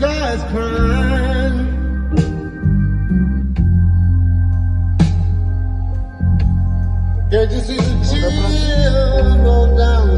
sky is crying. Can't you see the tears roll down